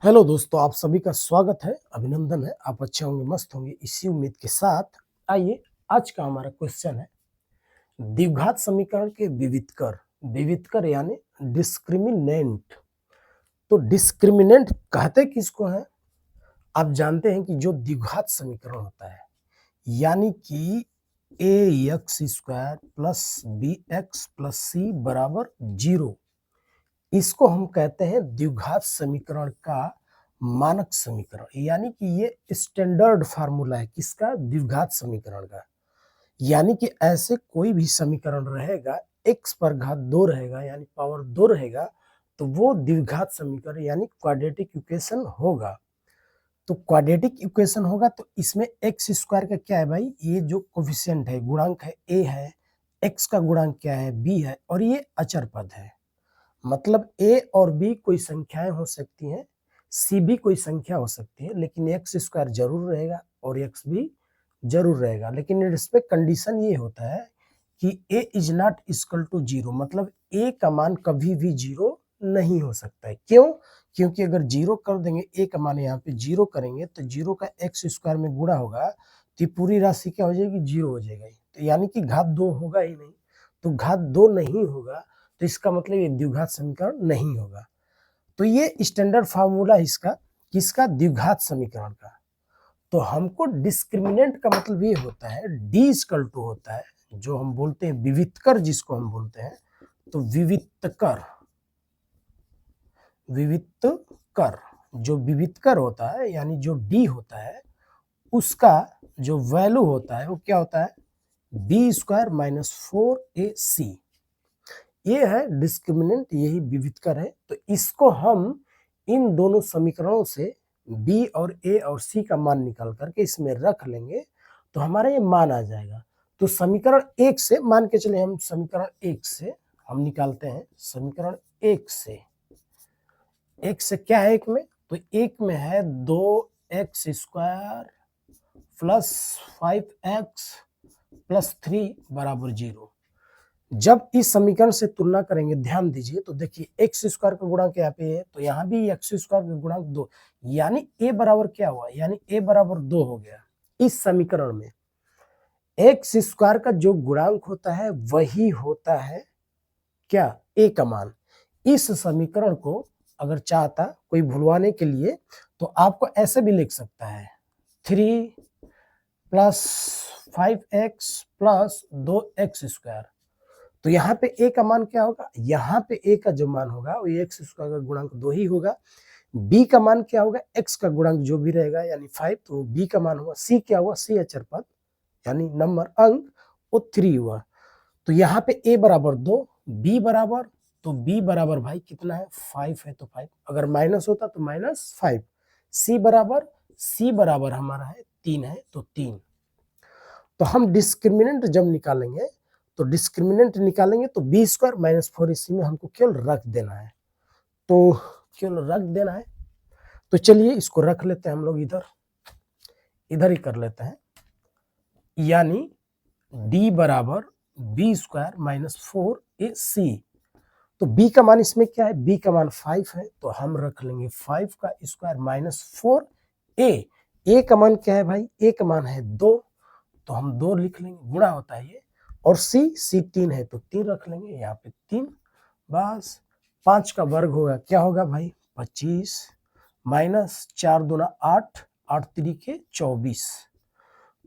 Hello दोस्तों, आप सभी का स्वागत है, अभिनंदन है। आप अच्छे होंगे, मस्त होंगे, इसी उम्मीद के साथ आइए आज का हमारा क्वेश्चन है द्विघात समीकरण के विविधकर। विविधकर यानी डिस्क्रिमिनेंट। तो डिस्क्रिमिनेंट कहते किसको है? आप जानते हैं कि जो द्विघात समीकरण होता है यानी कि a x square plus b x plus c बराबर 0, इसको हम कहते हैं द्विघात समीकरण का मानक समीकरण। यानी कि ये स्टैंडर्ड फार्मूला है किसका? द्विघात समीकरण का। यानी कि ऐसे कोई भी समीकरण रहेगा, x पर घात 2 रहेगा यानी पावर 2 रहेगा, तो वो द्विघात समीकरण यानी क्वाड्रेटिक इक्वेशन होगा। तो क्वाड्रेटिक इक्वेशन होगा तो इसमें एक्स स्क्वायर का क्या है भाई? ये जो कोफिशिएंट है, गुणांक है, a है, x का गुणांक क्या है? b है, और ये अचर पद है। मतलब a और b कोई संख्याएं हो सकती हैं, c भी कोई संख्या हो सकती है, लेकिन एक्स स्क्वायर जरूर रहेगा और x भी जरूर रहेगा। लेकिन इस पे कंडीशन ये होता है कि a is not equal to 0, मतलब a का मान कभी भी 0 नहीं हो सकता है। क्यों? क्योंकि अगर 0 कर देंगे, a का मान यहाँ पे 0 करेंगे तो 0 का एक्स स्क्वायर में गुणा होगा तो ये पूरी राशि क्या हो जाएगी? 0 हो जाएगी। तो यानी कि घात 2 होगा ही नहीं। तो घात 2 नहीं होगा तो इसका मतलब ये द्विघात समीकरण नहीं होगा। तो ये स्टैंडर्ड फार्मूला इसका किसका? द्विघात समीकरण का। तो हमको डिस्क्रिमिनेंट का मतलब ये होता है, डी इक्वल टू होता है जो हम बोलते हैं विविधकर, जिसको हम बोलते हैं। तो विविधकर, विविधकर जो विविधकर होता है यानी जो डी होता है उसका जो वैल्यू होता है वो क्या होता है? B square minus 4ac। ये है डिस्क्रिमिनेंट, यही विविधकर है। तो इसको हम इन दोनों समीकरणों से b और a और c का मान निकाल करके इसमें रख लेंगे तो हमारा ये मान आ जाएगा। तो समीकरण 1 से मान के चले, हम समीकरण 1 से हम निकालते हैं। समीकरण 1 से, 1 से क्या है? 1 में तो 1 में है 2x square plus 5x plus 3 बराबर 0। जब इस समीकरण से तुलना करेंगे, ध्यान दीजिए, तो देखिए एक्स स्क्वायर का गुणांक यहाँ पे है तो यहाँ भी एक्स स्क्वायर का गुणांक 2, यानी a बराबर क्या हुआ? यानी a बराबर 2 हो गया। इस समीकरण में एक्स स्क्वायर का जो गुणांक होता है वही होता है क्या? a का मान। इस समीकरण को अगर चाहता कोई भुलवाने के लिए तो आपको ऐसे भी लिख सकता है 3 plus 5x plus 2x square. तो यहाँ पे a का मान क्या होगा? यहाँ पे a का जो मान होगा वो एक्स स्क्वायर का गुणांक 2 ही होगा। b का मान क्या होगा? x का गुणांक जो भी रहेगा यानी 5, तो b का मान होगा। c क्या हुआ? c अचर पद यानी नंबर, अंक, वो 3 हुआ। तो यहाँ पे a बराबर 2, b बराबर, तो b बराबर भाई कितना है? 5 है तो 5, अगर माइनस होता तो -5। c बराबर हमारा है 3 है तो 3। तो हम डिस्क्रिमिनेंट जब निकालेंगे तो बी स्क्वायर माइनस 4ac में हमको केवल रख देना है। तो केवल रख देना है। तो चलिए इसको रख लेते हैं हम लोग, इधर ही कर लेते हैं। यानी d बराबर बी स्क्वायर माइनस 4ac। तो b का मान इसमें क्या है? b का मान 5 है तो हम रख लेंगे 5 का स्क्वायर माइनस 4a का मान क्या है भाई? a का मान है 2, तो हम 2 लिख लेंगे, गुणा होता है ये। और c 3 है तो 3 रख लेंगे, यहाँ पे 3। बस 5 का वर्ग होगा, क्या होगा भाई? 25 माइनस 4 दूना 8, 8 तिरिके 24।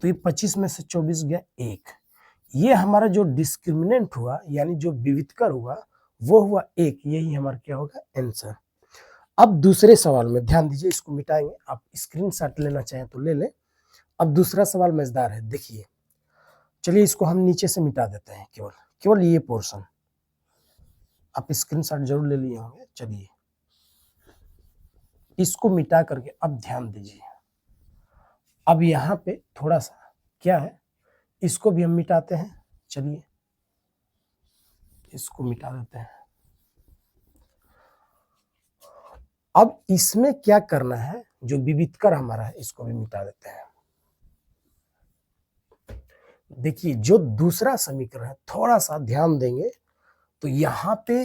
तो ये 25 में से 24 गया 1। ये हमारा जो डिस्क्रिमिनेंट हुआ यानी जो विविधकर हुआ वो हुआ 1। यही हमारा क्या होगा? आंसर। अब दूसरे सवाल में ध्यान दीजिए, इसको मिटाएंगे, आप स्क्रीनशॉट लेना चाहें तो ले लें। अब दूसरा सवाल मजेदार है, देखिए। चलिए इसको हम नीचे से मिटा देते हैं, केवल ये पोर्शन। आप स्क्रीनशॉट जरूर ले लिए होंगे। चलिए इसको मिटा करके अब ध्यान दीजिए। अब यहाँ पे थोड़ा सा क्या है, इसको भी हम मिटाते हैं। चलिए इसको मिटा देते हैं। अब इसमें क्या करना है, जो विविधकर हमारा है इसको भी मिटा देते हैं। देखिए जो दूसरा समीकरण है, थोड़ा सा ध्यान देंगे तो यहाँ पे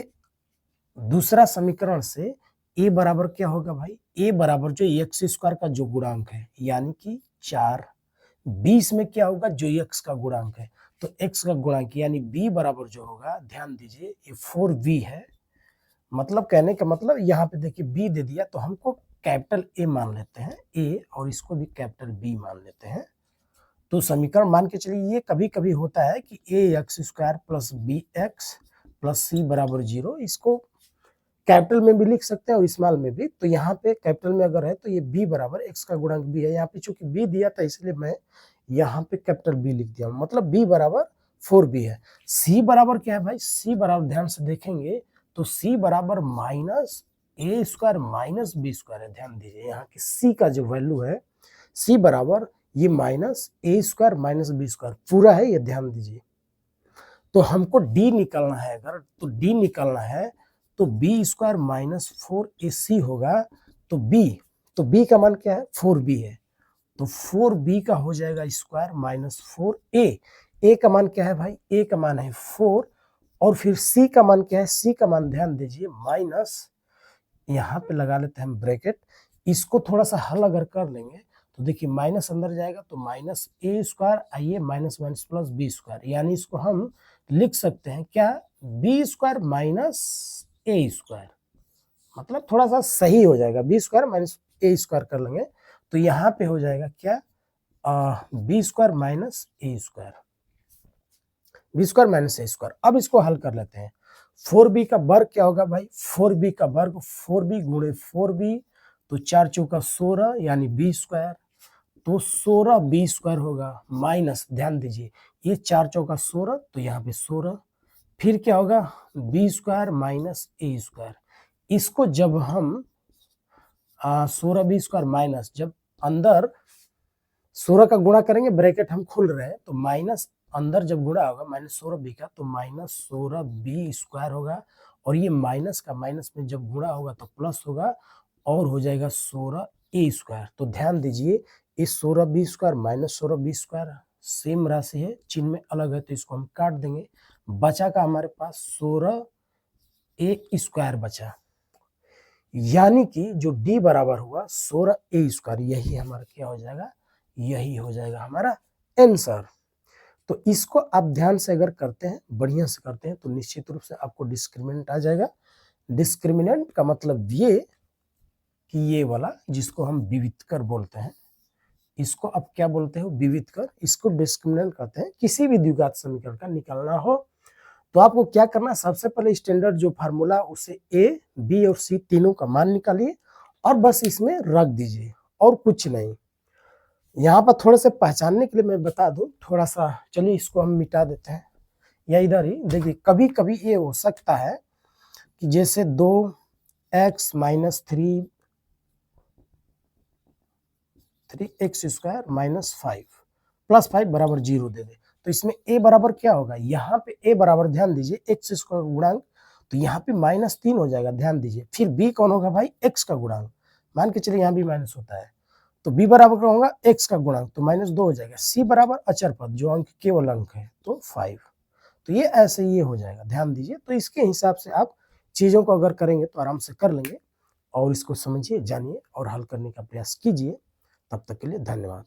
दूसरा समीकरण से ए बराबर क्या होगा भाई, ए बराबर जो एक्स स्क्वायर का जो गुणांक है यानी कि 4, बी इसमें क्या होगा जो एक्स का गुणांक है, तो एक्स का गुणांक यानी बी बराबर जो होगा, ध्यान दीजिए ये 4b है, मतलब कहने का मतलब यहाँ पे देखिए बी दे दिया तो हमको कैपिटल ए मान लेते हैं ए, और इसको भी कैपिटल बी मान लेते हैं। तो समीकरण मान के चलिए ये कभी कभी होता है कि a x square plus b x plus c बराबर 0, इसको कैपिटल में भी लिख सकते हैं और स्मॉल में भी। तो यहाँ पे कैपिटल में अगर है तो ये b बराबर एक्स का गुणांक b है, यहाँ पे चूंकि b दिया था इसलिए मैं यहाँ पे कैपिटल b लिख दिया हूँ, मतलब b बराबर 4b है। c बराबर क्या है भाई, c बराबर ध्यान से देखेंगे तो c बराबर minus A square minus B square है। ध्यान दीजिए यहाँ की c का जो वैल्यू है c बराबर ये minus A square minus B square पूरा है, ये ध्यान दीजिए। तो हमको d निकालना है, अगर तो d निकालना है तो बी स्क्वायर माइनस 4ac होगा, तो b का मान क्या है 4b है, तो 4b का हो जाएगा स्क्वायर माइनस 4a, a का मान क्या है भाई, a का मान है 4, और फिर c का मान क्या है, c का मान ध्यान दीजिए माइनस, यहाँ पे लगा लेते हैं हम ब्रैकेट, इसको थोड़ा सा हल अगर कर लेंगे तो देखिए माइनस अंदर जाएगा तो माइनस ए स्क्वायर, आइए minus minus plus B square, यानी इसको हम लिख सकते हैं क्या, B square minus A square, मतलब थोड़ा सा सही हो जाएगा, B square minus A square कर लेंगे तो यहाँ पे हो जाएगा क्या, B square minus A square, B square minus A square. अब इसको हल कर लेते हैं, 4b का वर्ग क्या होगा भाई, 4b का वर्ग 4b गुणे 4b, तो 4 चौका 16 यानी बी स्क्वायर, तो 16 बी स्क्वायर होगा माइनस, ध्यान दीजिए ये 4 चौका 16 तो यहाँ पे 16, फिर क्या होगा B square minus A square, इसको जब हम 16 बी स्क्वायर माइनस, जब अंदर 16 का गुणा करेंगे ब्रैकेट हम खोल रहे हैं तो माइनस अंदर जब गुणा होगा माइनस 16 बी का तो माइनस 16 बी स्क्वायर होगा, और ये माइनस का माइनस में जब गुणा होगा तो प्लस होगा और हो जाएगा 16 ए स्क्वायर। तो ध्यान दीजिए इस 16 B square minus 16 B square same राशि है, चिन्ह में अलग है तो इसको हम काट देंगे, बचा का हमारे पास 16 ए स्क्वायर बचा, यानी कि जो d बराबर हुआ 16 ए स्क्वायर, यही हमारा क्या हो जाएगा, यही हो जाएगा हमारा आंसर। तो इसको आप ध्यान से अगर करते हैं, बढ़िया से करते हैं तो निश्चित रूप से आपको डिस्क्रिमिनेंट आ जाएगा। डिस्क्रिमिनेंट का मतलब ये कि ये वाला जिसको हम विविधकर बोलते हैं, इसको आप क्या बोलते हो विविधकर, इसको डिस्क्रिमिनेंट कहते हैं। किसी भी द्विघात समीकरण का निकालना हो तो आपको क्या करना है, सबसे पहले स्टैंडर्ड जो फार्मूला उसे ए बी और सी तीनों का मान निकालिए और बस इसमें रख दीजिए और कुछ नहीं। यहाँ पर थोड़ा से पहचानने के लिए मैं बता दूं थोड़ा सा, चलिए इसको हम मिटा देते हैं या इधर ही देखिए, कभी कभी ये हो सकता है कि जैसे 2x minus 3x square minus 5 plus 5 बराबर 0 दे दे, तो इसमें a बराबर क्या होगा, यहाँ पे a बराबर ध्यान दीजिए x स्क्वायर गुणांक, तो यहाँ पे माइनस 3 हो जाएगा, ध्यान दीजिए। फिर b कौन होगा भाई, x का गुणांक, मान के चलिए यहाँ भी माइनस होता है तो b बराबर क्या होगा x का गुणांक, तो माइनस 2 हो जाएगा। c बराबर अचर पद जो अंक केवल अंक है तो 5, तो ये ऐसे ये हो जाएगा, ध्यान दीजिए। तो इसके हिसाब से आप चीज़ों को अगर करेंगे तो आराम से कर लेंगे, और इसको समझिए जानिए और हल करने का प्रयास कीजिए। तब तक के लिए धन्यवाद।